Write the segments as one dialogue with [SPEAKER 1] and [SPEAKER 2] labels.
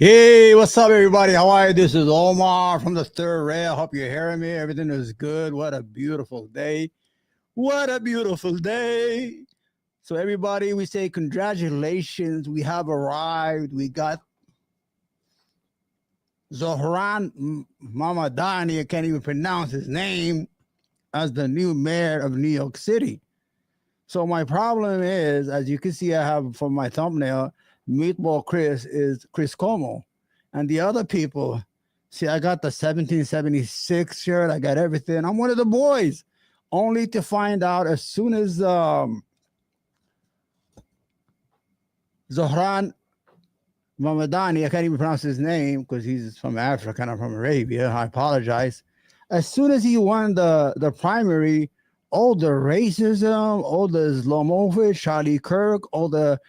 [SPEAKER 1] Hey, what's up, everybody? How are you? This is Omar from the third rail. Hope you're hearing me. Everything is good. What a beautiful day. What a beautiful day. So, everybody, we say congratulations. We have arrived. We got Zohran Mamadani. I can't even pronounce his name as the new mayor of New York City. So, my problem is, as you can see, I have from my thumbnail, Meatball Chris is Chris Cuomo. And the other people, see, I got the 1776 shirt. I got everything. I'm one of the boys. Only to find out as soon as Zohran Mamadani, I can't even pronounce his name because he's from Africa and I'm from Arabia. I apologize. As soon as he won the primary, all the racism, all the Islamophobia, Charlie Kirk, all the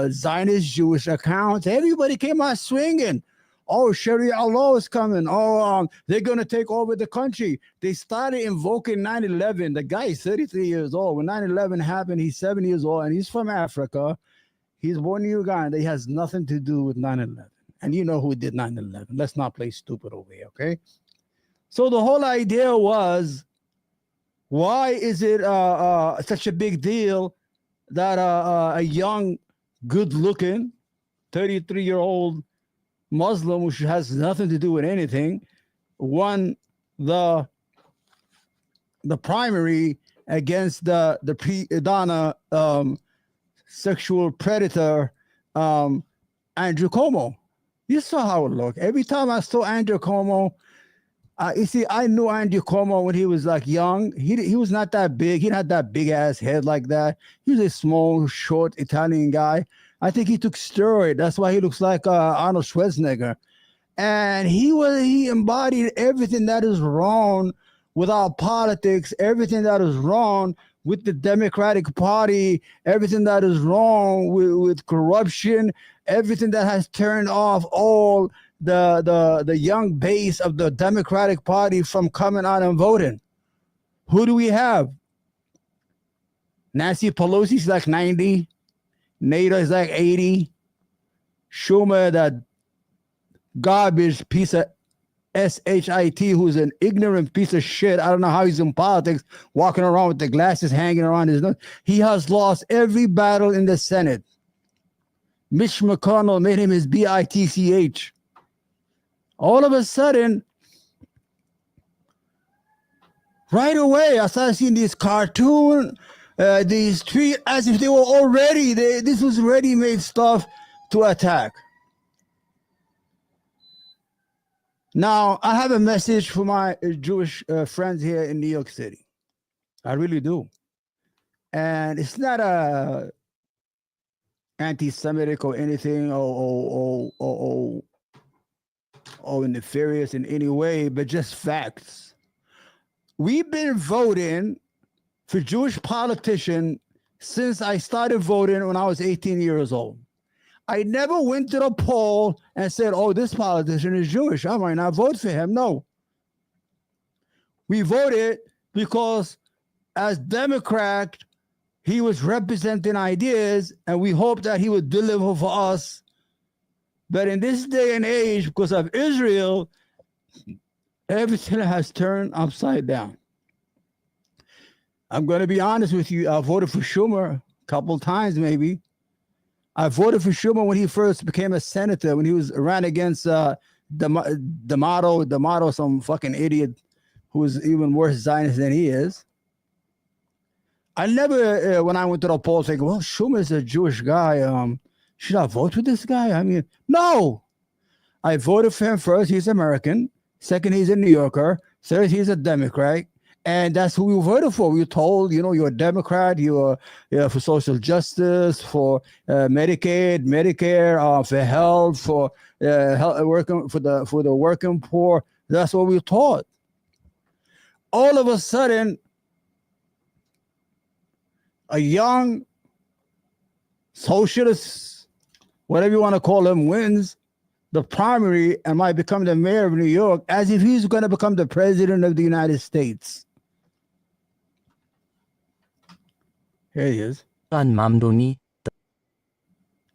[SPEAKER 1] Zionist Jewish accounts, everybody came out swinging. Oh, Sharia law is coming. Oh, they're going to take over the country. They started invoking 9/11. The guy is 33 years old. When 9/11 happened, he's 7 years old, and he's from Africa. He's born in Uganda. He has nothing to do with 9/11. And you know who did 9/11. Let's not play stupid over here, okay? So the whole idea was, why is it such a big deal that a young, good-looking, 33-year-old Muslim, which has nothing to do with anything, won the primary against the pre-Donna sexual predator Andrew Cuomo. You saw how it looked. Every time I saw Andrew Cuomo, you see, I knew Andrew Cuomo when he was like young. He was not that big. He had that big ass head like that. He was a small, short Italian guy. I think he took steroid. That's why he looks like Arnold Schwarzenegger. And he embodied everything that is wrong with our politics, everything that is wrong with the Democratic Party, everything that is wrong with corruption, everything that has turned off all the young base of the Democratic Party from coming out and voting. Who do we have? Nancy Pelosi's like 90. Nader is like 80. Schumer, that garbage piece of shit, who's an ignorant piece of shit. I don't know how he's in politics, walking around with the glasses hanging around his nose. He has lost every battle in the Senate. Mitch McConnell made him his bitch. All of a sudden, right away, I started seeing these cartoons, these tweets, as if they were already, this was ready-made stuff to attack. Now, I have a message for my Jewish friends here in New York City. I really do. And it's not a anti-Semitic or anything or nefarious in any way, but just facts. We've been voting for Jewish politicians since I started voting when I was 18 years old. I never went to the poll and said, oh, this politician is Jewish, I might not vote for him. No. We voted because as Democrat, he was representing ideas, and we hoped that he would deliver for us. But in this day and age, because of Israel, everything has turned upside down. I'm going to be honest with you. I voted for Schumer a couple times, maybe. I voted for Schumer when he first became a senator, when he ran against D'Amato, some fucking idiot who is even worse Zionist than he is. I never, when I went to the poll, think, well, Schumer is a Jewish guy. Should I vote for this guy? I mean, no. I voted for him first. He's American. Second, he's a New Yorker. Third, he's a Democrat. And that's who we voted for. We were told, you're a Democrat. You're for social justice, for Medicaid, Medicare, for health, for working for the working poor. That's what we were taught. All of a sudden, a young socialist, whatever you want to call him, wins the primary and might become the mayor of New York, as if he's going to become the president of the United States. Here he is.
[SPEAKER 2] Mamdoni.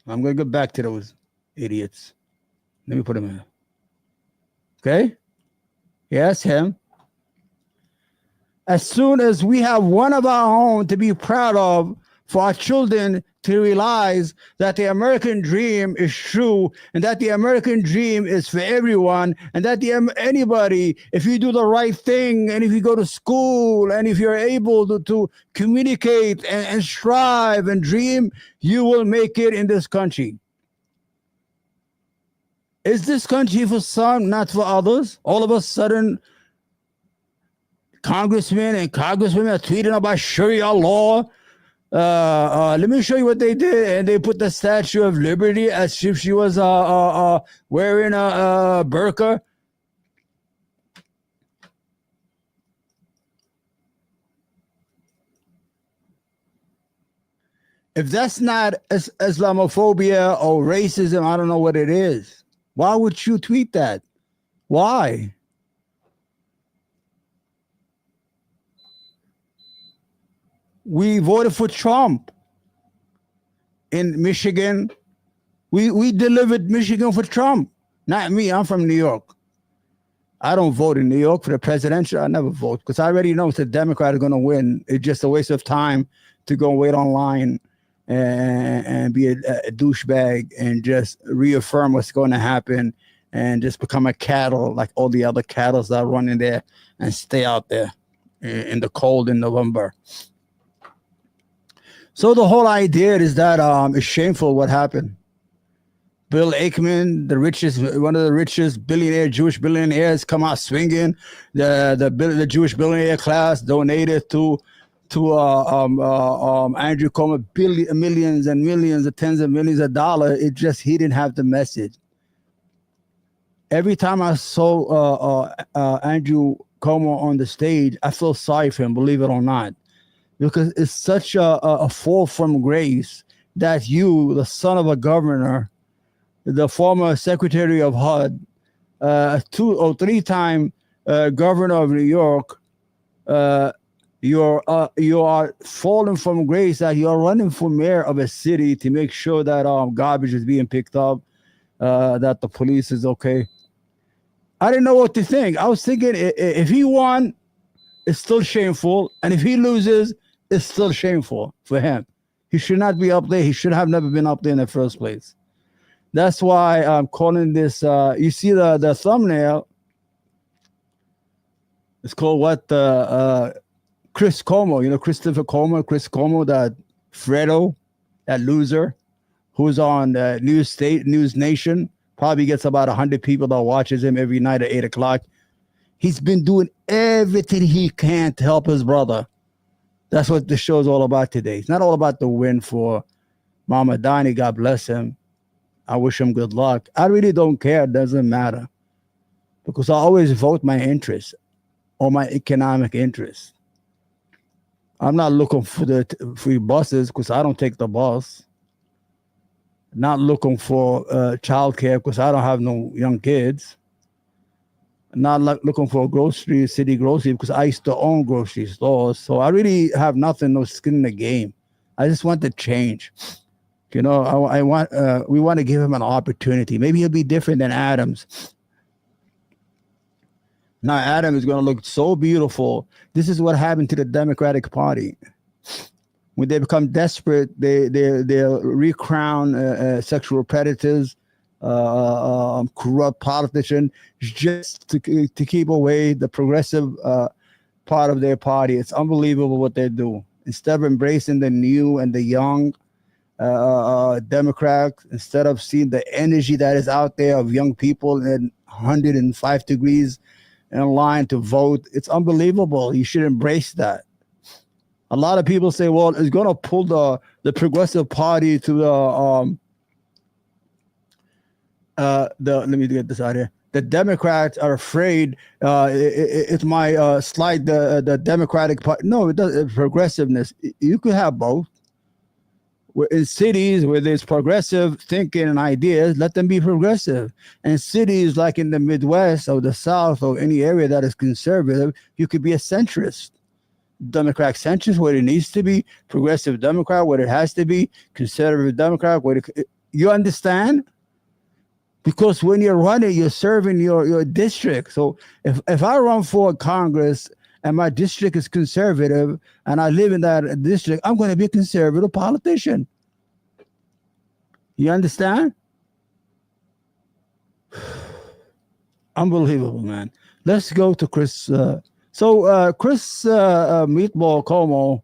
[SPEAKER 1] I'm going to get back to those idiots. Let me put him in. Okay? Yes, him. As soon as we have one of our own to be proud of, for our children to realize that the American dream is true and that the American dream is for everyone, and that anybody, if you do the right thing and if you go to school and if you're able to communicate and strive and dream, you will make it in this country. Is this country for some, not for others? All of a sudden, congressmen and congresswomen are tweeting about Sharia law. Let me show you what they did. And they put the Statue of Liberty as if she was wearing a burqa. If that's not Islamophobia or racism, I don't know what it is. Why would you tweet that? Why? We voted for Trump in Michigan. We delivered Michigan for Trump. Not me. I'm from New York. I don't vote in New York for the presidential. I never vote because I already know the Democrat is going to win. It's just a waste of time to go wait online and be a douchebag and just reaffirm what's going to happen and just become a cattle like all the other cattle that run in there and stay out there in the cold in November. So the whole idea is that it's shameful what happened. Bill Ackman, one of the richest Jewish billionaires, come out swinging. The Jewish billionaire class donated to Andrew Cuomo millions and millions, tens of millions of dollars. It just, he didn't have the message. Every time I saw Andrew Cuomo on the stage, I feel sorry for him, believe it or not, because it's such a fall from grace that you, the son of a governor, the former secretary of HUD, 2 or 3 time governor of New York, you are falling from grace that you are running for mayor of a city to make sure that garbage is being picked up, that the police is okay. I didn't know what to think. I was thinking if he won, it's still shameful, and if he loses, it's still shameful for him. He should not be up there. He should have never been up there in the first place. That's why I'm calling this. You see the thumbnail. It's called what? Chris Cuomo. You know Christopher Cuomo, Chris Cuomo, that Fredo, that loser, who's on News Nation. Probably gets about 100 people that watches him every night at 8 o'clock. He's been doing everything he can to help his brother. That's what the show's all about today. It's not all about the win for Mama Donnie. God bless him. I wish him good luck. I really don't care. It doesn't matter. Because I always vote my interest or my economic interest. I'm not looking for the free buses because I don't take the bus. Not looking for childcare because I don't have no young kids. Not looking for city grocery because I used to own grocery stores. So I really have no skin in the game. I just want to change. You know, we want to give him an opportunity. Maybe he'll be different than Adams. Now Adam is going to look so beautiful. This is what happened to the Democratic Party. When they become desperate, they'll recrown sexual predators, corrupt politicians, just to keep away the progressive part of their party. It's unbelievable what they do. Instead of embracing the new and the young Democrats, instead of seeing the energy that is out there of young people in 105 degrees in line to vote, it's unbelievable. You should embrace that. A lot of people say, well, it's going to pull the progressive party to let me get this out here. The Democrats are afraid it might slide the Democratic Party. No, it doesn't. Progressiveness. You could have both. In cities where there's progressive thinking and ideas, let them be progressive. And cities like in the Midwest or the South or any area that is conservative, you could be a centrist. Democrat centrist where it needs to be, progressive Democrat where it has to be, conservative Democrat where You understand? Because when you're running, you're serving your district. So if I run for Congress and my district is conservative and I live in that district, I'm going to be a conservative politician. You understand? Unbelievable, man. Let's go to Chris. Chris Meatball Cuomo.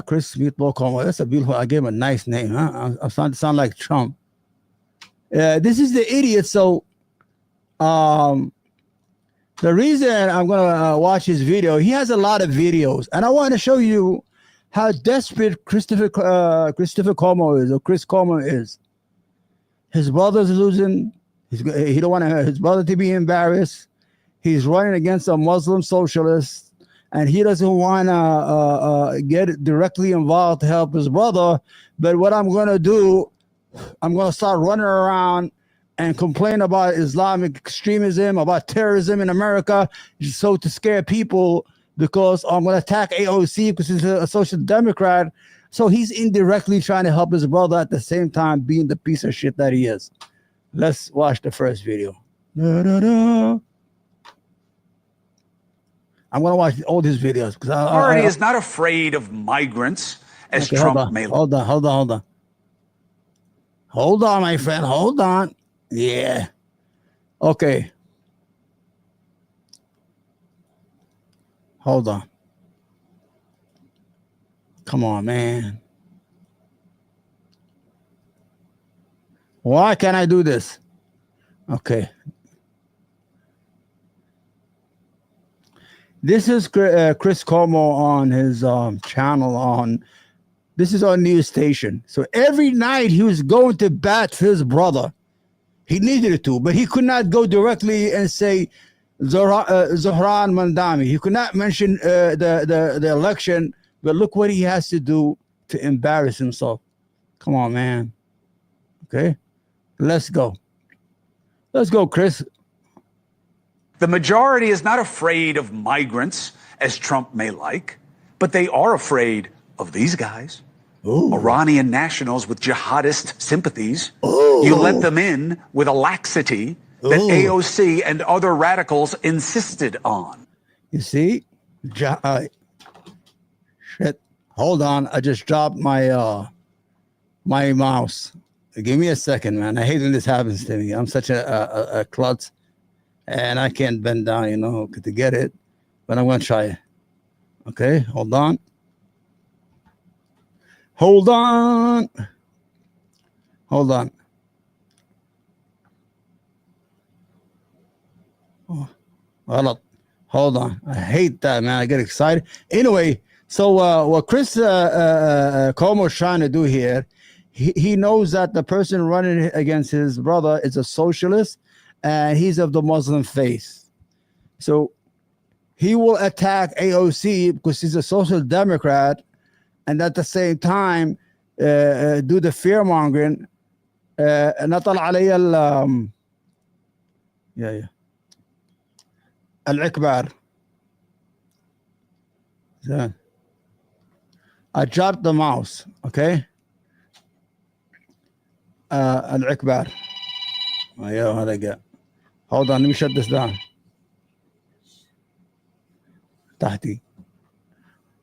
[SPEAKER 1] Chris Meatball Cuomo. That's a beautiful. I gave him a nice name. Huh? I'm starting to sound like Trump. This is the idiot. So, the reason I'm gonna watch his video, he has a lot of videos, and I want to show you how desperate Christopher Cuomo is, or Chris Cuomo is. His brother's losing. He don't want his brother to be embarrassed. He's running against a Muslim socialist, and he doesn't want to get directly involved to help his brother. But what I'm going to do, I'm going to start running around and complain about Islamic extremism, about terrorism in America, so to scare people, because I'm going to attack AOC because he's a social democrat. So he's indirectly trying to help his brother at the same time being the piece of shit that he is. Let's watch the first video. I'm going to watch all these videos.
[SPEAKER 2] The party is not afraid of migrants, as Trump may.
[SPEAKER 1] Hold on, my friend. Hold on. Yeah. Okay. Hold on. Come on, man. Why can't I do this? Okay. This is Chris Cuomo on his channel this is our news station. So every night he was going to bat for his brother. He needed to, but he could not go directly and say Zohran Mandami. He could not mention the election, but look what he has to do to embarrass himself. Come on, man. Okay. Let's go. Let's go, Chris.
[SPEAKER 2] The majority is not afraid of migrants, as Trump may like, but they are afraid of these guys.
[SPEAKER 1] Ooh.
[SPEAKER 2] Iranian nationals with jihadist sympathies.
[SPEAKER 1] Ooh.
[SPEAKER 2] You let them in with a laxity that AOC and other radicals insisted on.
[SPEAKER 1] You see? Shit. Hold on. I just dropped my my mouse. Give me a second, man. I hate when this happens to me. I'm such a klutz, and I can't bend down, to get it. But I'm going to try it. Okay, hold on. Hold on. Hold on. Oh, hold on. I hate that, man. I get excited. Anyway, so what Chris Cuomo is trying to do here, he knows that the person running against his brother is a socialist, and he's of the Muslim faith. So he will attack AOC because he's a social democrat, and at the same time do the fear mongering. نطل علي الإكبار. I dropped the mouse. Okay. الإكبار. أيوه هذا جاء. Hold on, let me shut this down. تحتي.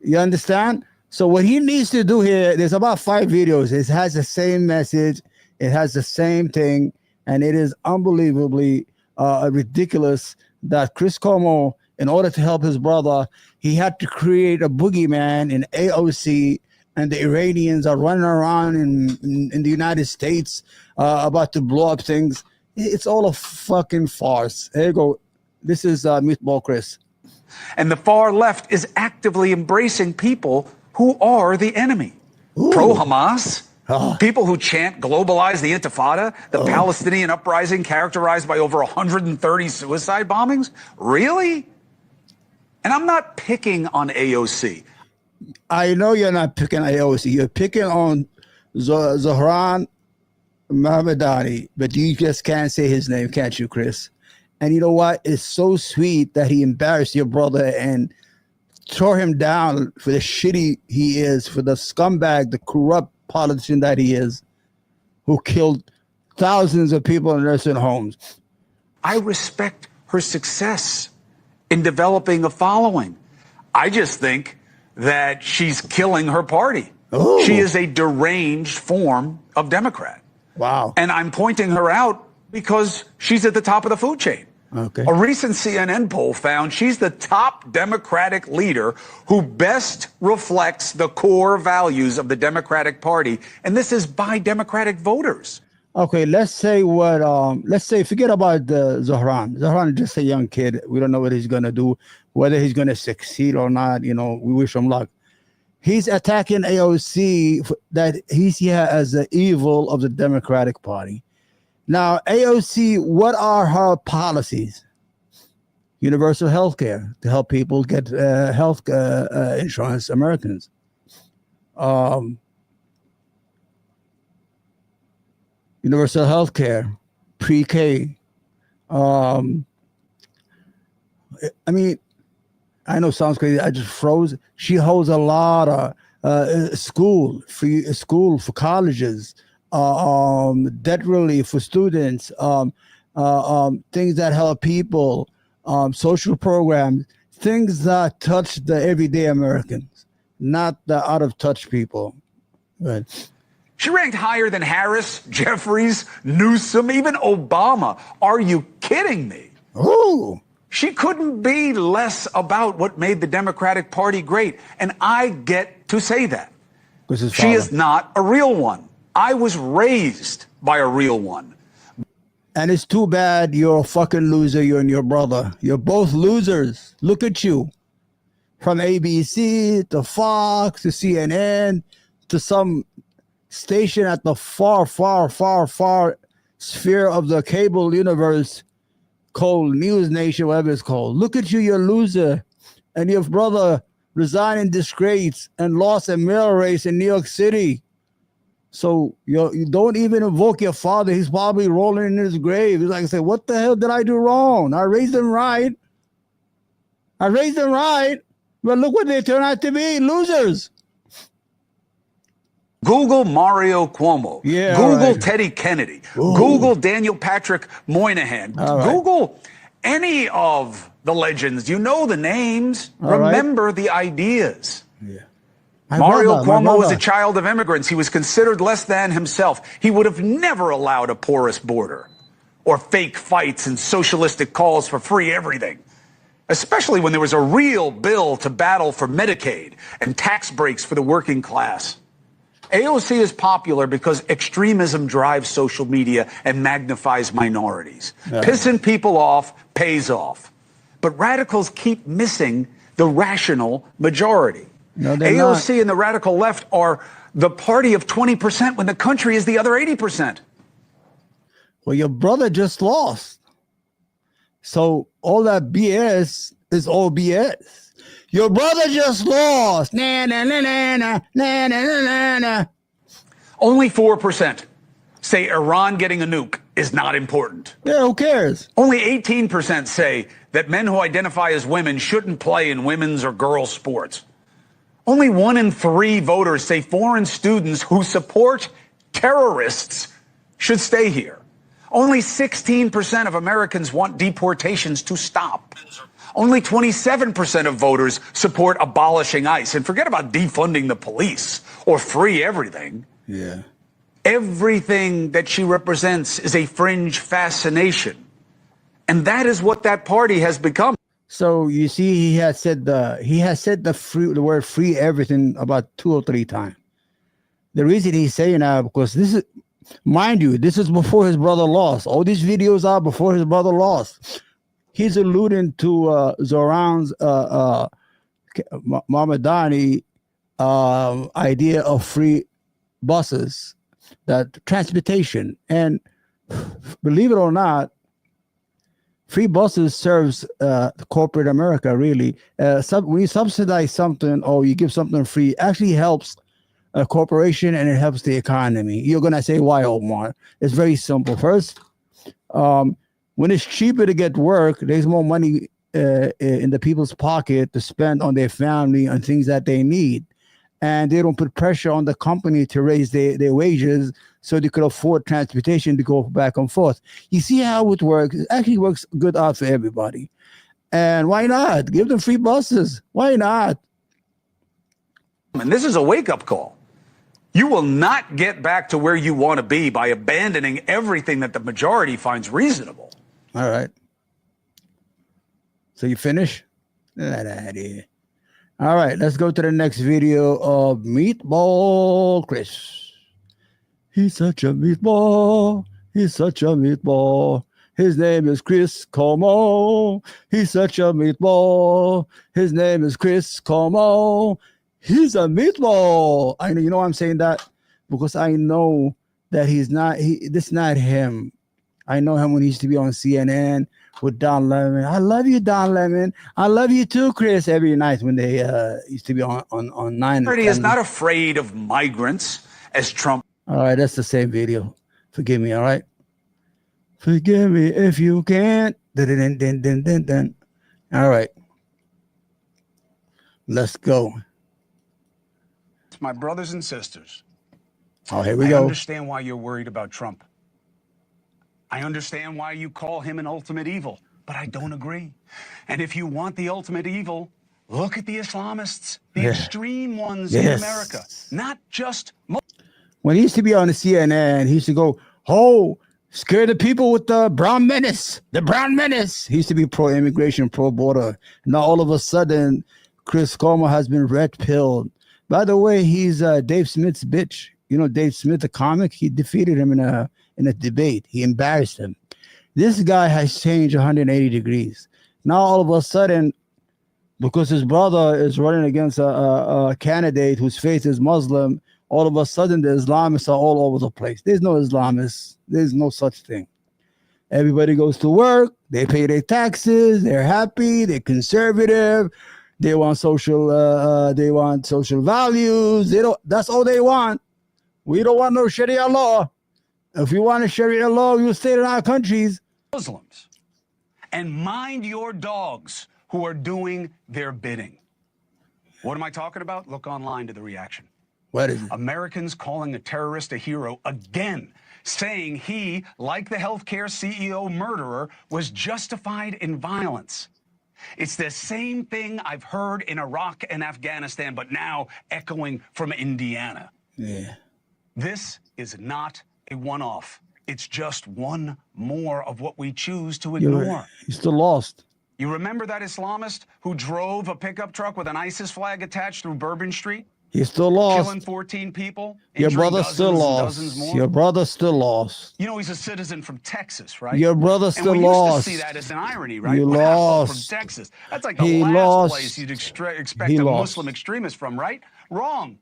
[SPEAKER 1] You understand? So what he needs to do here, there's about 5 videos. It has the same message. It has the same thing. And it is unbelievably ridiculous that Chris Cuomo, in order to help his brother, he had to create a boogeyman in AOC, and the Iranians are running around in the United States about to blow up things. It's all a fucking farce. Here you go. This is Meatball Chris.
[SPEAKER 2] And the far left is actively embracing people who are the enemy.
[SPEAKER 1] Ooh.
[SPEAKER 2] Pro-Hamas, people who chant globalize the Intifada, the Palestinian uprising characterized by over 130 suicide bombings. Really? And I'm not picking on AOC.
[SPEAKER 1] I know you're not picking AOC. You're picking on Zohran Mahmadani, but you just can't say his name, can't you, Chris? And you know what? It's so sweet that he embarrassed your brother and tore him down for the shitty he is, for the scumbag, the corrupt politician that he is, who killed thousands of people in nursing homes.
[SPEAKER 2] I respect her success in developing a following. I just think that she's killing her party.
[SPEAKER 1] Ooh.
[SPEAKER 2] She is a deranged form of Democrat.
[SPEAKER 1] Wow.
[SPEAKER 2] And I'm pointing her out because she's at the top of the food chain.
[SPEAKER 1] Okay.
[SPEAKER 2] A recent CNN poll found she's the top Democratic leader who best reflects the core values of the Democratic Party. And this is by Democratic voters.
[SPEAKER 1] Okay, let's say forget about Zohran. Zohran is just a young kid. We don't know what he's going to do, whether he's going to succeed or not. You know, we wish him luck. He's attacking AOC that he sees as the evil of the Democratic Party. Now, AOC, what are her policies? Universal health care to help people get health insurance, Americans. Universal health care, pre-K. I mean, I know it sounds crazy. I just froze. She holds a lot of free school for colleges, debt relief for students, things that help people, social programs, things that touch the everyday Americans, not the out-of-touch people. Right.
[SPEAKER 2] She ranked higher than Harris, Jeffries, Newsom, even Obama. Are you kidding me?
[SPEAKER 1] Ooh.
[SPEAKER 2] She couldn't be less about what made the Democratic Party great. And I get to say that. She is not a real one. I was raised by a real one.
[SPEAKER 1] And it's too bad you're a fucking loser, you and your brother. You're both losers. Look at you. From ABC to Fox to CNN to some station at the far, far, far, far sphere of the cable universe called News Nation, whatever it's called. Look at you, you're a loser. And your brother resigned in disgrace and lost a mayoral race in New York City. So you don't even invoke your father. He's probably rolling in his grave. He's like, say, what the hell did I do wrong? I raised him right. But look what they turn out to be, losers.
[SPEAKER 2] Google Mario Cuomo.
[SPEAKER 1] Yeah,
[SPEAKER 2] Google
[SPEAKER 1] right.
[SPEAKER 2] Teddy Kennedy.
[SPEAKER 1] Ooh.
[SPEAKER 2] Google Daniel Patrick Moynihan.
[SPEAKER 1] Right.
[SPEAKER 2] Google any of the legends. You know the names.
[SPEAKER 1] All
[SPEAKER 2] Remember
[SPEAKER 1] right.
[SPEAKER 2] the ideas.
[SPEAKER 1] Yeah.
[SPEAKER 2] Mario Cuomo was a child of immigrants. He was considered less than himself. He would have never allowed a porous border or fake fights and socialistic calls for free everything, especially when there was a real bill to battle for Medicaid and tax breaks for the working class. AOC is popular because extremism drives social media and magnifies minorities.
[SPEAKER 1] Yeah.
[SPEAKER 2] Pissing people off pays off. But radicals keep missing the rational majority.
[SPEAKER 1] No, they're
[SPEAKER 2] AOC
[SPEAKER 1] not.
[SPEAKER 2] and the radical left are the party of 20% when the country is the other 80%.
[SPEAKER 1] Well, your brother just lost. So all that BS is all BS. Your brother just lost. Na, na, na, na, na, na, na, na, na.
[SPEAKER 2] Only 4% say Iran getting a nuke is not important.
[SPEAKER 1] Yeah, who cares?
[SPEAKER 2] Only 18% say that men who identify as women shouldn't play in women's or girls' sports. Only 1 in 3 voters say foreign students who support terrorists should stay here. Only 16% of Americans want deportations to stop. Only 27% of voters support abolishing ICE. And forget about defunding the police or free everything.
[SPEAKER 1] Yeah. Everything
[SPEAKER 2] that she represents is a fringe fascination. And that is what that party has become.
[SPEAKER 1] So you see, he has said the word free everything about 2 or 3 times. The reason he's saying that because this is, mind you, this is before his brother lost. All these videos are before his brother lost. He's alluding to Zoran's Mamadani idea of free buses, that transportation, and believe it or not, free buses serves corporate America, really. When you subsidize something or you give something free, it actually helps a corporation and it helps the economy. You're going to say, why, Omar? It's very simple. First, when it's cheaper to get work, there's more money in the people's pocket to spend on their family and things that they need. and they don't put pressure on the company to raise their wages so they could afford transportation to go back and forth. You see how it works? It actually works good out for everybody. And why not? Give them free buses. Why not?
[SPEAKER 2] And this is a wake-up call. You will not get back to where you want to be by abandoning everything that the majority finds reasonable.
[SPEAKER 1] All right. So you finish? Get out of here. All right, let's go to the next video of Meatball Chris. He's such a meatball. He's such a meatball. His name is Chris Cuomo. He's such a meatball. His name is Chris Cuomo. He's a meatball. I know, you know why I'm saying that? Because I know that this is not him. I know him when he used to be on CNN with Don Lemon. I love you, Don Lemon. I love you too, Chris, every night when they used to be on 9.
[SPEAKER 2] He is not afraid of migrants as Trump.
[SPEAKER 1] All right, that's the same video. Forgive me, all right? Forgive me if you can't. Dun. All right. Let's go.
[SPEAKER 2] My brothers and sisters.
[SPEAKER 1] Oh, here we go.
[SPEAKER 2] I understand why you're worried about Trump. I understand why you call him an ultimate evil, but I don't agree. And if you want the ultimate evil, look at the Islamists, the extreme ones in America, not just.
[SPEAKER 1] When he used to be on the CNN, he used to go, "Oh, scare the people with the brown menace, the brown menace." He used to be pro-immigration, pro-border. Now all of a sudden, Chris Cuomo has been red-pilled. By the way, he's Dave Smith's bitch. You know Dave Smith, the comic? He defeated him in a debate. He embarrassed him. This guy has changed 180 degrees. Now all of a sudden, because his brother is running against a candidate whose faith is Muslim, all of a sudden the Islamists are all over the place. There's no Islamists. There's no such thing. Everybody goes to work. They pay their taxes. They're happy. They're conservative. They want social values. That's all they want. We don't want no Sharia law. If you want a Sharia law, you stay in our countries.
[SPEAKER 2] Muslims. And mind your dogs who are doing their bidding. What am I talking about? Look online to the reaction.
[SPEAKER 1] What is it?
[SPEAKER 2] Americans calling a terrorist a hero again, saying he, like the healthcare CEO murderer, was justified in violence. It's the same thing I've heard in Iraq and Afghanistan, but now echoing from Indiana.
[SPEAKER 1] Yeah.
[SPEAKER 2] This is not a one-off. It's just one more of what we choose to ignore.
[SPEAKER 1] You're still lost.
[SPEAKER 2] You remember that Islamist who drove a pickup truck with an ISIS flag attached through Bourbon Street?
[SPEAKER 1] You're still lost.
[SPEAKER 2] Killing 14 people.
[SPEAKER 1] Your brother's still lost. Your brother's still lost.
[SPEAKER 2] You know, he's a citizen from Texas, right?
[SPEAKER 1] Your brother's still
[SPEAKER 2] and we
[SPEAKER 1] lost.
[SPEAKER 2] used to see that as an irony, right?
[SPEAKER 1] You
[SPEAKER 2] Wow,
[SPEAKER 1] lost.
[SPEAKER 2] from Texas. That's like the last place you'd expect a
[SPEAKER 1] lost.
[SPEAKER 2] Muslim extremist from, right? Wrong.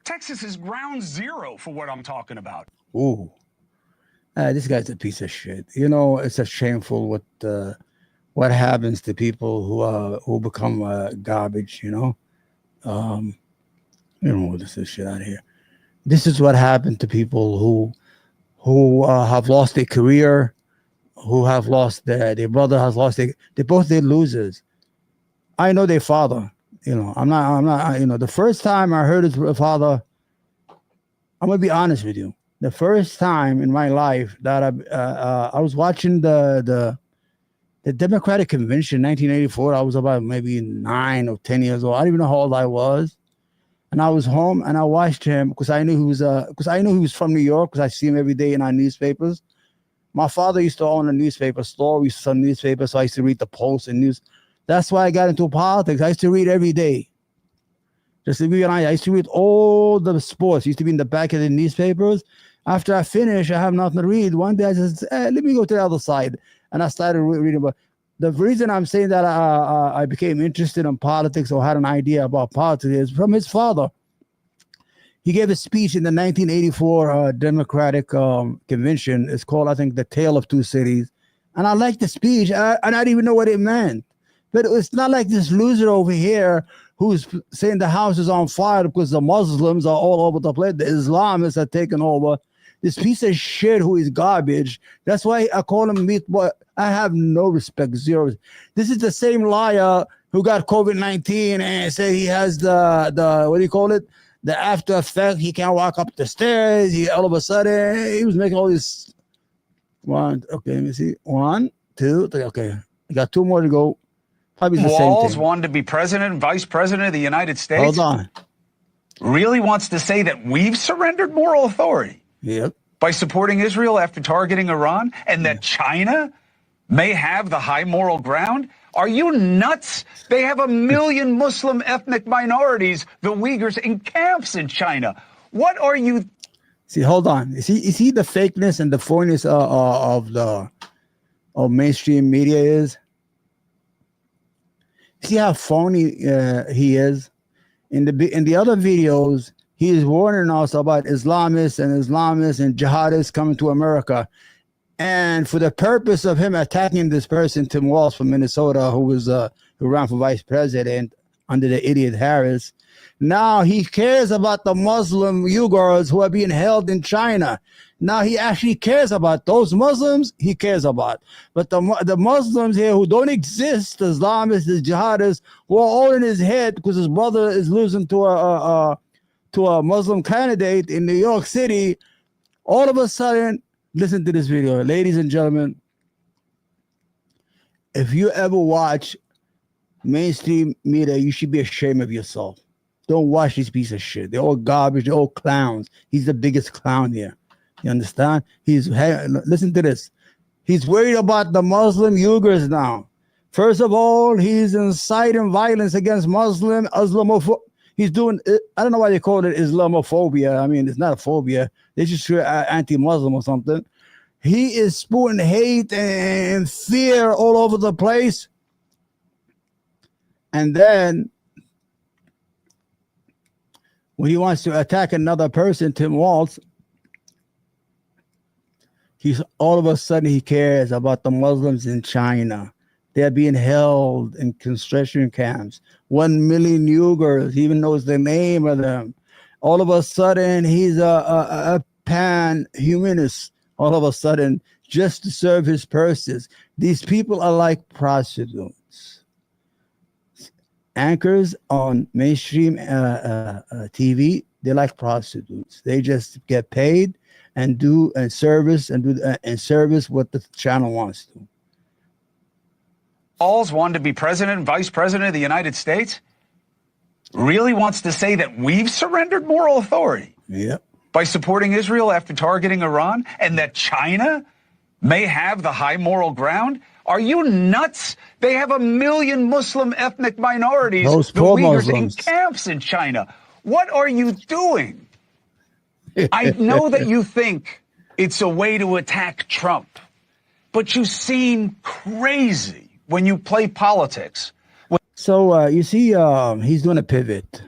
[SPEAKER 2] Texas is ground zero for what I'm talking about.
[SPEAKER 1] Ooh. This guy's a piece of shit. You know, it's a shameful what happens to people who become garbage, you know? You know, this is shit out of here. This is what happened to people who have lost their career, who have lost their brother has lost they're both losers. I know their father. You know, I'm not. You know, the first time I heard his father, I'm gonna be honest with you. The first time in my life that I was watching the Democratic Convention in 1984. I was about maybe 9 or 10 years old. I don't even know how old I was. And I was home and I watched him because I knew he was from New York because I see him every day in our newspapers. My father used to own a newspaper store. We used to sell newspapers, so I used to read the Post and news. That's why I got into politics. I used to read every day. Just to be honest, I used to read all the sports. It used to be in the back of the newspapers. After I finished, I have nothing to read. One day I said, let me go to the other side. And I started reading about. The reason I'm saying that I became interested in politics or had an idea about politics is from his father. He gave a speech in the 1984 Democratic Convention. It's called, I think, The Tale of Two Cities. And I liked the speech, and I didn't even know what it meant. But it's not like this loser over here who's saying the house is on fire because the Muslims are all over the place. The Islamists are taking over. This piece of shit who is garbage. That's why I call him meatball. I have no respect, zero. This is the same liar who got COVID-19 and said he has the what do you call it? The after effect. He can't walk up the stairs. He all of a sudden he was making all this. Okay, let me see. 1, 2, 3. Okay, I got 2 more to go. Probably the same
[SPEAKER 2] Walls
[SPEAKER 1] thing.
[SPEAKER 2] wanted to be president and vice president of the United States.
[SPEAKER 1] Hold on.
[SPEAKER 2] Really wants to say that we've surrendered moral authority.
[SPEAKER 1] Yep.
[SPEAKER 2] By supporting Israel after targeting Iran, and that China may have the high moral ground? Are you nuts? They have 1 million Muslim ethnic minorities, the Uyghurs, in camps in China. What are you?
[SPEAKER 1] See, hold on. You see the fakeness and the phoniness of mainstream media is? See how phony he is? In the other videos, he is warning us about Islamists and jihadists coming to America. And for the purpose of him attacking this person, Tim Walz from Minnesota, who ran for vice president under the idiot Harris, now he cares about the Muslim Uyghurs who are being held in China. Now he actually cares about those Muslims. He cares about, but the Muslims here who don't exist, the Islamists, the jihadists, who are all in his head because his brother is losing to a Muslim candidate in New York City. All of a sudden, listen to this video, ladies and gentlemen. If you ever watch mainstream media, you should be ashamed of yourself. Don't watch these pieces of shit. They're all garbage. They're all clowns. He's the biggest clown here. You understand? Listen to this. He's worried about the Muslim Uyghurs now. First of all, he's inciting violence against Islamophobia. He's doing, I don't know why they call it Islamophobia. I mean, it's not a phobia. They just anti-Muslim or something. He is spewing hate and fear all over the place. And then when he wants to attack another person, Tim Walz, all of a sudden he cares about the Muslims in China. They're being held in concentration camps. 1 million Uyghurs, he even knows the name of them. All of a sudden, he's a pan-humanist. All of a sudden, just to serve his purses. These people are like prostitutes. Anchors on mainstream TV, they're like prostitutes. They just get paid and service what the channel wants to.
[SPEAKER 2] Walz wanted to be president and vice president of the United States? Really wants to say that we've surrendered moral authority?
[SPEAKER 1] Yep.
[SPEAKER 2] By supporting Israel after targeting Iran, and that China may have the high moral ground? Are you nuts? They have 1 million Muslim ethnic minorities,
[SPEAKER 1] those
[SPEAKER 2] the
[SPEAKER 1] poor
[SPEAKER 2] Uyghurs,
[SPEAKER 1] Muslims,
[SPEAKER 2] in camps in China. What are you doing? I know that you think it's a way to attack Trump, but you seem crazy when you play politics.
[SPEAKER 1] So you see, he's doing a pivot.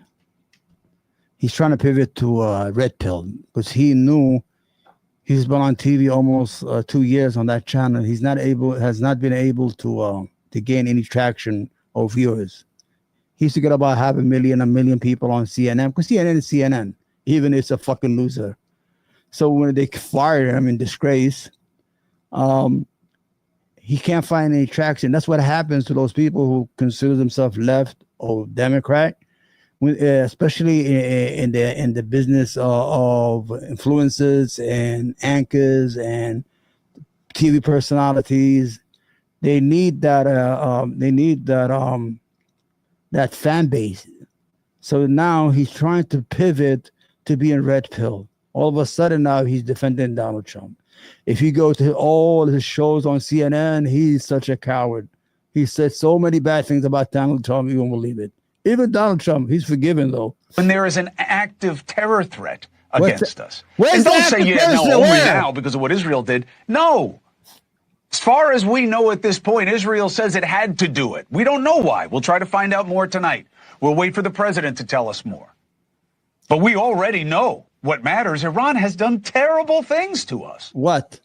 [SPEAKER 1] He's trying to pivot to red pill because he knew he's been on TV almost 2 years on that channel. Has not been able to gain any traction or viewers. He used to get about 500,000, 1 million people on CNN because CNN is CNN, even if it's a fucking loser. So when they fired him in disgrace, he can't find any traction. That's what happens to those people who consider themselves left or Democrat, especially in the business of influencers and anchors and TV personalities. They need that. That fan base. So now he's trying to pivot to being red pill. All of a sudden now he's defending Donald Trump. If you go to all his shows on CNN, he's such a coward. He said so many bad things about Donald Trump, you won't believe it. Even Donald Trump, he's forgiven though.
[SPEAKER 2] When there is an active terror threat against us.
[SPEAKER 1] Where's
[SPEAKER 2] and
[SPEAKER 1] the
[SPEAKER 2] don't
[SPEAKER 1] active
[SPEAKER 2] say, yeah,
[SPEAKER 1] terror
[SPEAKER 2] no,
[SPEAKER 1] threat?
[SPEAKER 2] only
[SPEAKER 1] Where?
[SPEAKER 2] now because of what Israel did. No. As far as we know at this point, Israel says it had to do it. We don't know why. We'll try to find out more tonight. We'll wait for the president to tell us more. But we already know what matters. Iran has done terrible things to us.
[SPEAKER 1] What?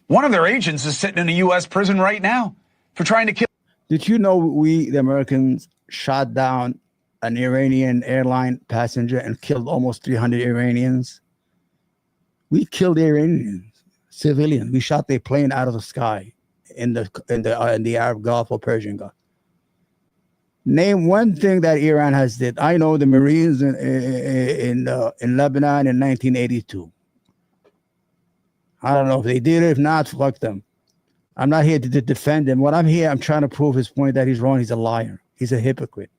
[SPEAKER 2] One of their agents is sitting in a U.S. prison right now for trying to kill.
[SPEAKER 1] Did you know we, the Americans, shot down an Iranian airline passenger and killed almost 300 Iranians? We killed Iranians, civilians. We shot their plane out of the sky in the Arab Gulf or Persian Gulf. Name one thing that Iran has did. I know the Marines in Lebanon in 1982. I don't know if they did it. If not, fuck them. I'm not here to defend him. What I'm here, I'm trying to prove his point that he's wrong. He's a liar. He's a hypocrite.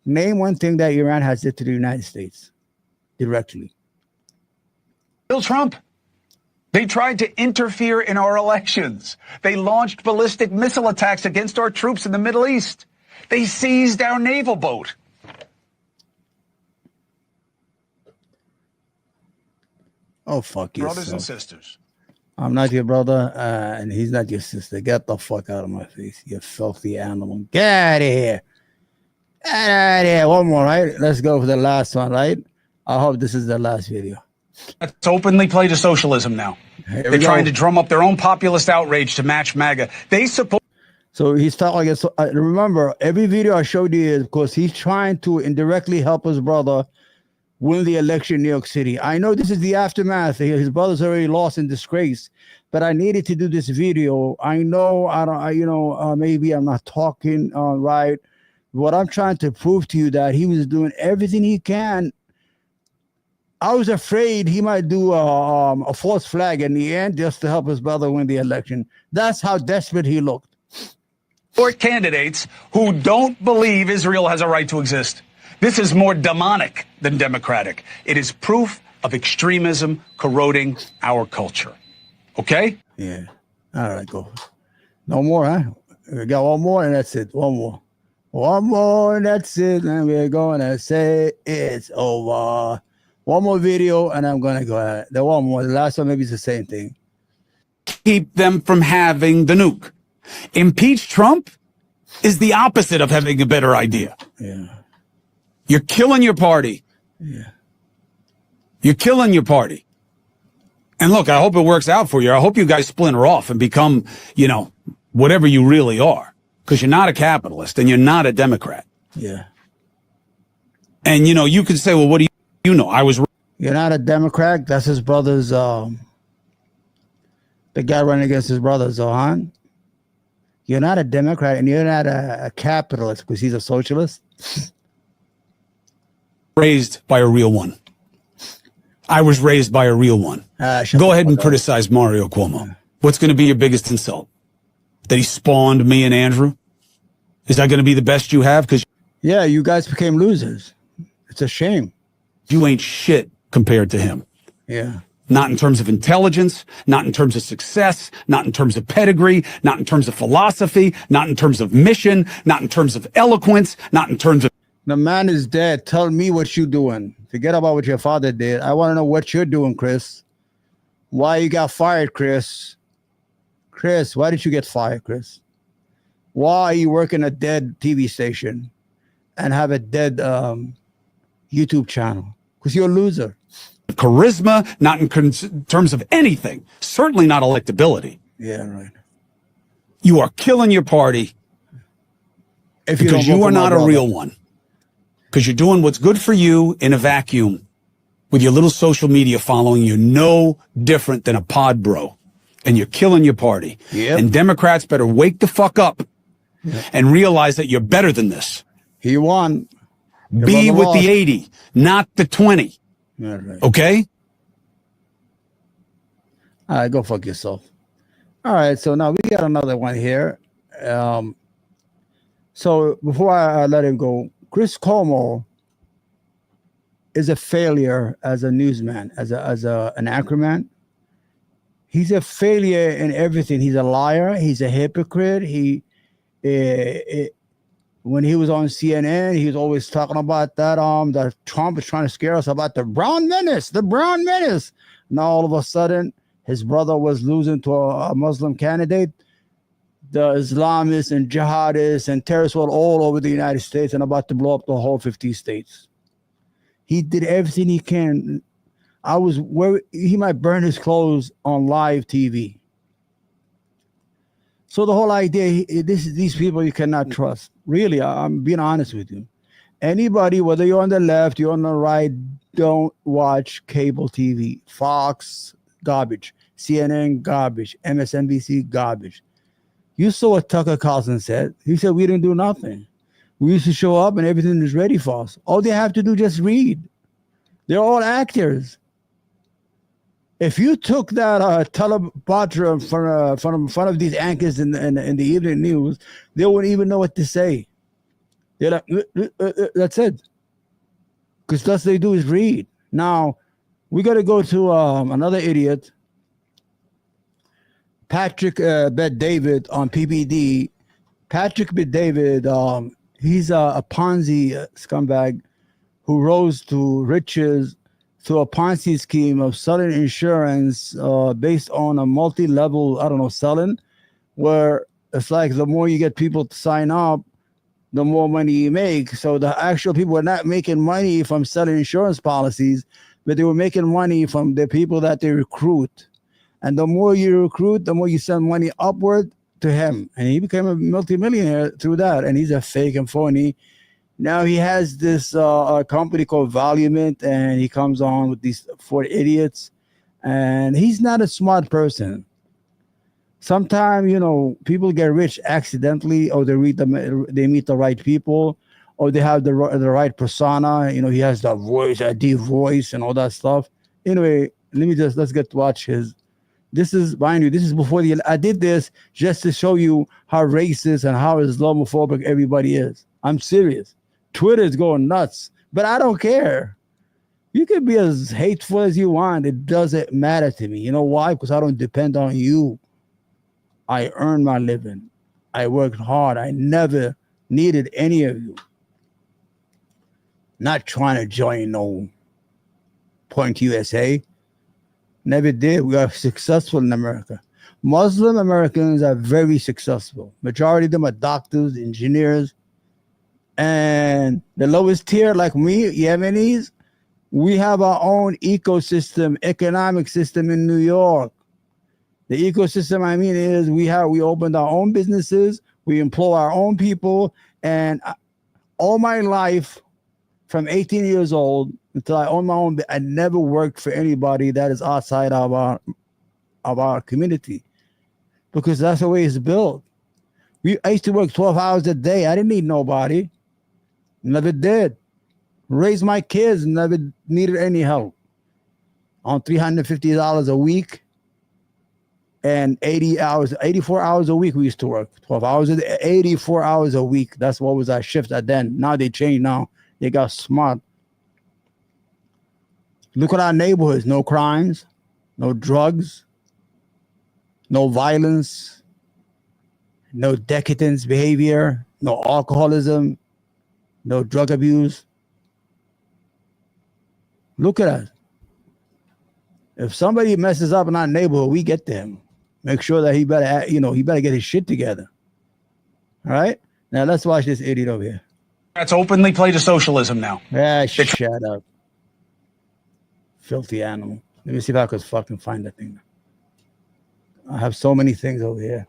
[SPEAKER 1] Name one thing that Iran has did to the United States directly.
[SPEAKER 2] Bill Trump. They tried to interfere in our elections. They launched ballistic missile attacks against our troops in the Middle East. They seized our naval boat.
[SPEAKER 1] Oh, fuck you.
[SPEAKER 2] Brothers and sisters.
[SPEAKER 1] I'm not your brother, and he's not your sister. Get the fuck out of my face, you filthy animal. Get out of here. Get out of here. One more, right? Let's go for the last one, right? I hope this is the last video.
[SPEAKER 2] It's openly play to socialism now. They're trying to drum up their own populist outrage to match MAGA. They support.
[SPEAKER 1] So he's talking. So remember, every video I showed you is because he's trying to indirectly help his brother win the election in New York City. I know this is the aftermath. His brother's already lost in disgrace, but I needed to do this video. I know maybe I'm not talking right. What I'm trying to prove to you that he was doing everything he can. I was afraid he might do a false flag in the end just to help his brother win the election. That's how desperate he looked.
[SPEAKER 2] Support candidates who don't believe Israel has a right to exist. This is more demonic than democratic. It is proof of extremism corroding our culture. Okay?
[SPEAKER 1] Yeah. All right, go. No more, huh? We got one more and that's it. One more. One more and that's it. And we're going to say it's over. One more video and I'm going to go ahead. The one more. The last one maybe it's the same thing.
[SPEAKER 2] Keep them from having the nuke. Impeach Trump is the opposite of having a better idea.
[SPEAKER 1] Yeah.
[SPEAKER 2] You're killing your party.
[SPEAKER 1] Yeah.
[SPEAKER 2] You're killing your party. And look, I hope it works out for you. I hope you guys splinter off and become, whatever you really are. Because you're not a capitalist and you're not a Democrat.
[SPEAKER 1] Yeah.
[SPEAKER 2] And, you could say, well, what do you know?
[SPEAKER 1] You're not a Democrat. That's his brother's, the guy running against his brother, Zohan. You're not a Democrat and you're not a capitalist because he's a socialist.
[SPEAKER 2] Raised by a real one. I was raised by a real one. Go ahead and criticize Mario Cuomo. What's going to be your biggest insult? That he spawned me and Andrew? Is that going to be the best you have? Because
[SPEAKER 1] yeah, you guys became losers. It's a shame.
[SPEAKER 2] You ain't shit compared to him.
[SPEAKER 1] Yeah.
[SPEAKER 2] Not in terms of intelligence, not in terms of success, not in terms of pedigree, not in terms of philosophy, not in terms of mission, not in terms of eloquence, not in terms of...
[SPEAKER 1] The man is dead. Tell me what you're doing. Forget about what your father did. I want to know what you're doing, Chris. Why you got fired, Chris? Chris, why did you get fired, Chris? Why are you working a dead TV station and have a dead YouTube channel? Because you're a loser.
[SPEAKER 2] Charisma, not in terms of anything. Certainly not electability.
[SPEAKER 1] Yeah, right.
[SPEAKER 2] You are killing your party because you are not a real one. Because you're doing what's good for you in a vacuum with your little social media following. You're no different than a pod bro. And you're killing your party.
[SPEAKER 1] Yep.
[SPEAKER 2] And Democrats better wake the fuck up and realize that you're better than this.
[SPEAKER 1] He won.
[SPEAKER 2] Be with the 80, not the 20.
[SPEAKER 1] Yeah, right.
[SPEAKER 2] Okay?
[SPEAKER 1] All right, go fuck yourself. All right, so now we got another one here. So before I let him go, Chris Cuomo is a failure as a newsman, as an anchorman. He's a failure in everything. He's a liar. He's a hypocrite. When he was on CNN, he was always talking about that Trump is trying to scare us about the brown menace, the brown menace. Now all of a sudden, his brother was losing to a Muslim candidate. The Islamists and jihadists and terrorists were all over the United States and about to blow up the whole 50 states. He did everything he can. I was worried he might burn his clothes on live TV. So the whole idea, these people you cannot trust. Really, I'm being honest with you. Anybody, whether you're on the left, you're on the right, don't watch cable TV. Fox, garbage. CNN, garbage. MSNBC, garbage. You saw what Tucker Carlson said. He said we didn't do nothing. We used to show up and everything is ready for us. All they have to do is just read. They're all actors. If you took that teleprompter from front of these anchors in the evening news, they wouldn't even know what to say. They're like, that's it. Because all they do is read. Now, we got to go to another idiot, Patrick Bet-David on PBD. Patrick Bet-David, he's a Ponzi scumbag who rose to riches through a Ponzi scheme of selling insurance based on a multi-level, I don't know, selling, where it's like the more you get people to sign up, the more money you make. So the actual people were not making money from selling insurance policies, but they were making money from the people that they recruit. And the more you recruit, the more you send money upward to him. And he became a multimillionaire through that. And he's a fake and phony. Now he has this company called Volument, and he comes on with these 4 idiots. And he's not a smart person. Sometimes, people get rich accidentally, or they meet the right people, or they have the right persona. He has that voice, that deep voice, and all that stuff. Anyway, let's get to watch his. This is, mind you, this is before I did this just to show you how racist and how Islamophobic everybody is. I'm serious. Twitter is going nuts, but I don't care. You can be as hateful as you want. It doesn't matter to me. You know why? Because I don't depend on you. I earn my living. I worked hard. I never needed any of you. Not trying to join no Point USA. Never did. We are successful in America. Muslim Americans are very successful. Majority of them are doctors, engineers. And the lowest tier, like me, Yemenis, we have our own ecosystem, economic system in New York. The ecosystem, I mean, is we opened our own businesses, we employ our own people, and all my life, from 18 years old until I own my own, I never worked for anybody that is outside of our community, because that's the way it's built. I used to work 12 hours a day. I didn't need nobody. Never did. Raised my kids, never needed any help. On $350 a week. And 84 hours a week we used to work. 12 hours a day, 84 hours a week. That's what was our shift at then. Now they changed now. They got smart. Look at our neighborhoods. No crimes, no drugs, no violence, no decadence behavior, no alcoholism, no drug abuse. Look at us. If somebody messes up in our neighborhood, we get them. Make sure that he better get his shit together. All right? Now let's watch this idiot over here.
[SPEAKER 2] That's openly play to socialism now.
[SPEAKER 1] Yeah, shut up. Filthy animal. Let me see if I could fucking find that thing. I have so many things over here.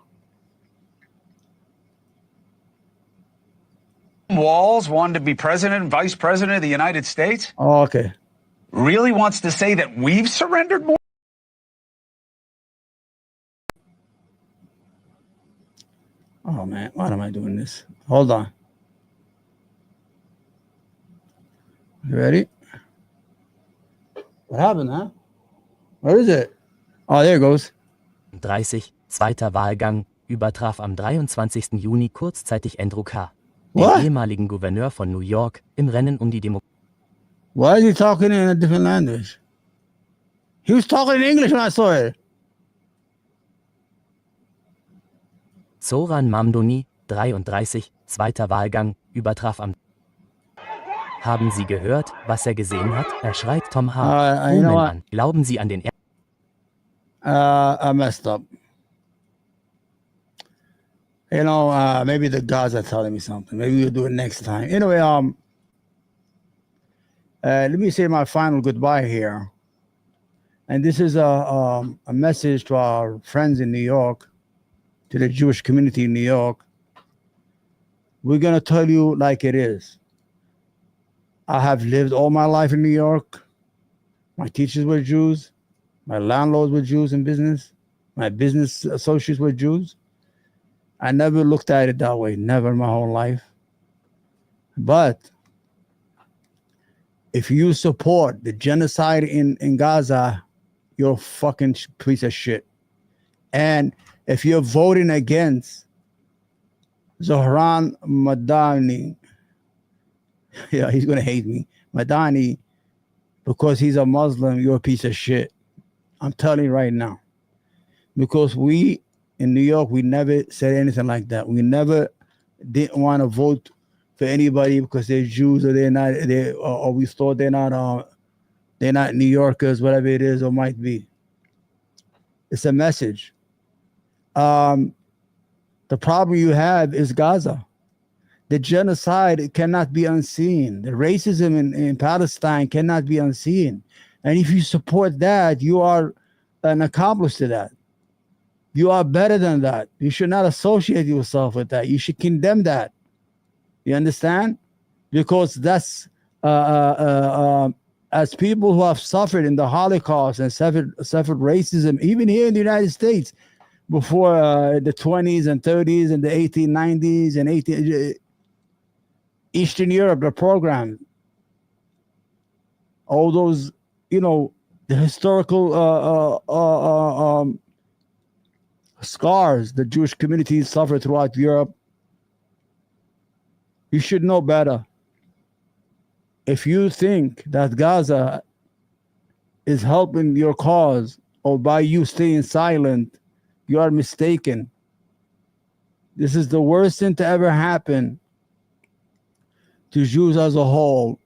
[SPEAKER 2] Walz wanted to be president and vice president of the United States.
[SPEAKER 1] Oh, okay.
[SPEAKER 2] Really wants to say that we've surrendered more?
[SPEAKER 1] Oh, man. Why am I doing this? Hold on. You ready? What happened, huh? Where is it? Oh, there it goes.
[SPEAKER 3] 30, zweiter Wahlgang, übertraf am 23. Juni kurzzeitig Andrew K., den
[SPEAKER 1] What?
[SPEAKER 3] ehemaligen Gouverneur von New York, im Rennen um die Demokratie.
[SPEAKER 1] Why is he talking in a different language? He was talking in English when I saw it.
[SPEAKER 3] Zoran Mamdani, 33, zweiter Wahlgang, übertraf am... Haben Sie gehört, was er gesehen hat? Er schreit Tom Hart
[SPEAKER 1] you know
[SPEAKER 3] Omen
[SPEAKER 1] what?
[SPEAKER 3] an. Glauben Sie an den...
[SPEAKER 1] I messed up. Maybe the gods are telling me something. Maybe we'll do it next time. Anyway, let me say my final goodbye here. And this is a message to our friends in New York, to the Jewish community in New York. We're going to tell you like it is. I have lived all my life in New York. My teachers were Jews. My landlords were Jews in business. My business associates were Jews. I never looked at it that way. Never in my whole life. But if you support the genocide in Gaza, you're a fucking piece of shit. And if you're voting against Zohran Madani, yeah, he's going to hate me, Madani, because he's a Muslim, you're a piece of shit. I'm telling you right now. Because we, in New York, we never said anything like that. We never didn't want to vote for anybody because they're Jews or they're not, or we thought they're not New Yorkers, whatever it is or might be. It's a message. The problem you have is Gaza. The genocide cannot be unseen. The racism in Palestine cannot be unseen. And if you support that, you are an accomplice to that. You are better than that. You should not associate yourself with that. You should condemn that. You understand? Because that's as people who have suffered in the Holocaust and suffered racism, even here in the United States, before the 20s and 30s and the 1890s and Eastern Europe, the program, all those, the historical scars the Jewish communities suffered throughout Europe. You should know better. If you think that Gaza is helping your cause or by you staying silent, you are mistaken. This is the worst thing to ever happen to Jews as a whole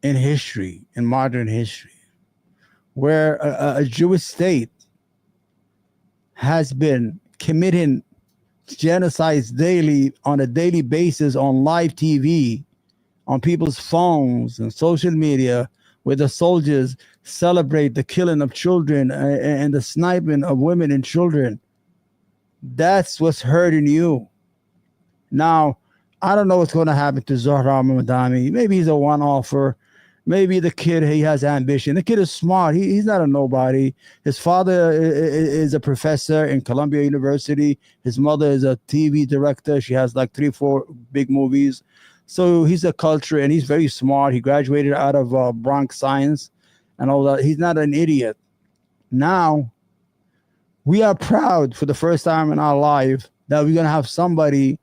[SPEAKER 1] in history, in modern history, where a Jewish state has been committing genocides daily, on a daily basis, on live TV, on people's phones and social media, where the soldiers celebrate the killing of children and the sniping of women and children. That's what's hurting you. Now, I don't know what's going to happen to Zohran Madani. Maybe he's a one-offer. Maybe the kid, he has ambition. The kid is smart. He's not a nobody. His father is a professor in Columbia University. His mother is a TV director. She has like 3-4 big movies. So he's a culture, and he's very smart. He graduated out of Bronx Science and all that. He's not an idiot. Now, we are proud for the first time in our life that we're going to have somebody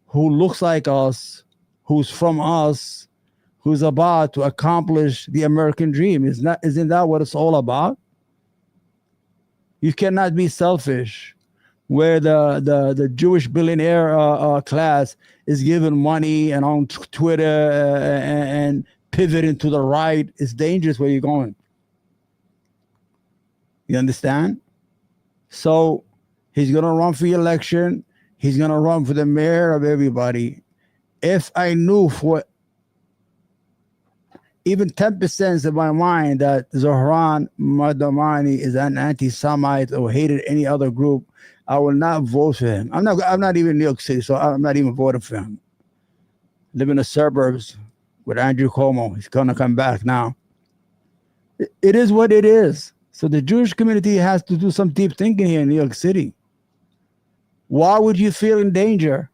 [SPEAKER 1] who looks like us, who's from us, who's about to accomplish the American dream. Isn't that what it's all about? You cannot be selfish, where the Jewish billionaire class is given money and on Twitter and pivoting to the right. It's dangerous where you're going. You understand? So he's going to run for the election. He's going to run for the mayor of everybody. If I knew for even 10% of my mind that Zohran Madani is an anti-Semite or hated any other group, I will not vote for him. I'm not even in New York City, so I'm not even voting for him. Live in the suburbs with Andrew Cuomo. He's going to come back now. It is what it is. So the Jewish community has to do some deep thinking here in New York City. Why would you feel in danger?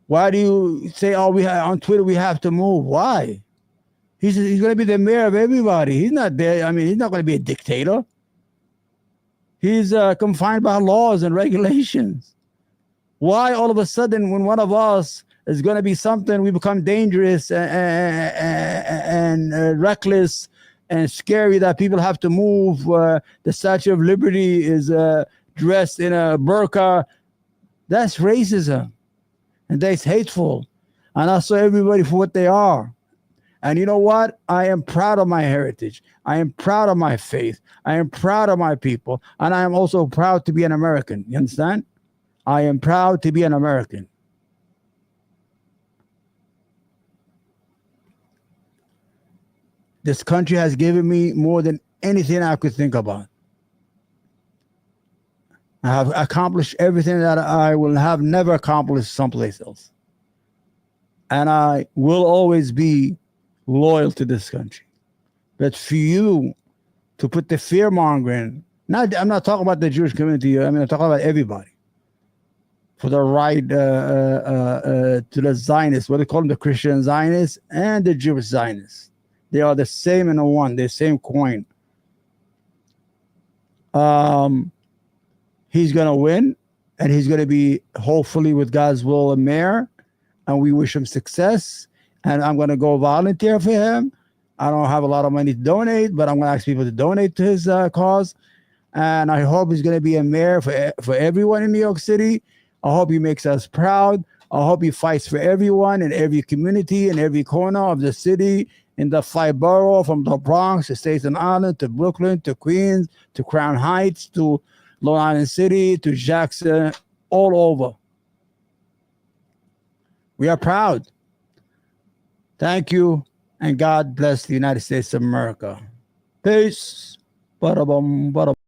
[SPEAKER 1] Why do you say, on Twitter we have to move? Why? He's going to be the mayor of everybody. He's not there. I mean, he's not going to be a dictator. He's confined by laws and regulations. Why all of a sudden, when one of us is going to be something, we become dangerous and reckless and scary that people have to move? The Statue of Liberty is dressed in a burqa. That's racism. And that's hateful. And I saw everybody for what they are. And you know what? I am proud of my heritage. I am proud of my faith. I am proud of my people. And I am also proud to be an American. You understand? I am proud to be an American. This country has given me more than anything I could think about. I have accomplished everything that I will have never accomplished someplace else. And I will always be loyal to this country. But for you to put the fear mongering, I'm not talking about the Jewish community, I'm talking about everybody. for the right to the Zionists, what they call them, the Christian Zionists and the Jewish Zionists. They are the same in one, the same coin. He's going to win, and he's going to be, hopefully, with God's will, a mayor, and we wish him success. And I'm going to go volunteer for him. I don't have a lot of money to donate, but I'm going to ask people to donate to his cause. And I hope he's going to be a mayor for everyone in New York City. I hope he makes us proud. I hope he fights for everyone in every community, in every corner of the city, in the 5 boroughs, from the Bronx to Staten Island to Brooklyn to Queens to Crown Heights to Long Island City to Jackson, all over. We are proud. Thank you, and God bless the United States of America. Peace. Ba-da-bum, ba-da-bum.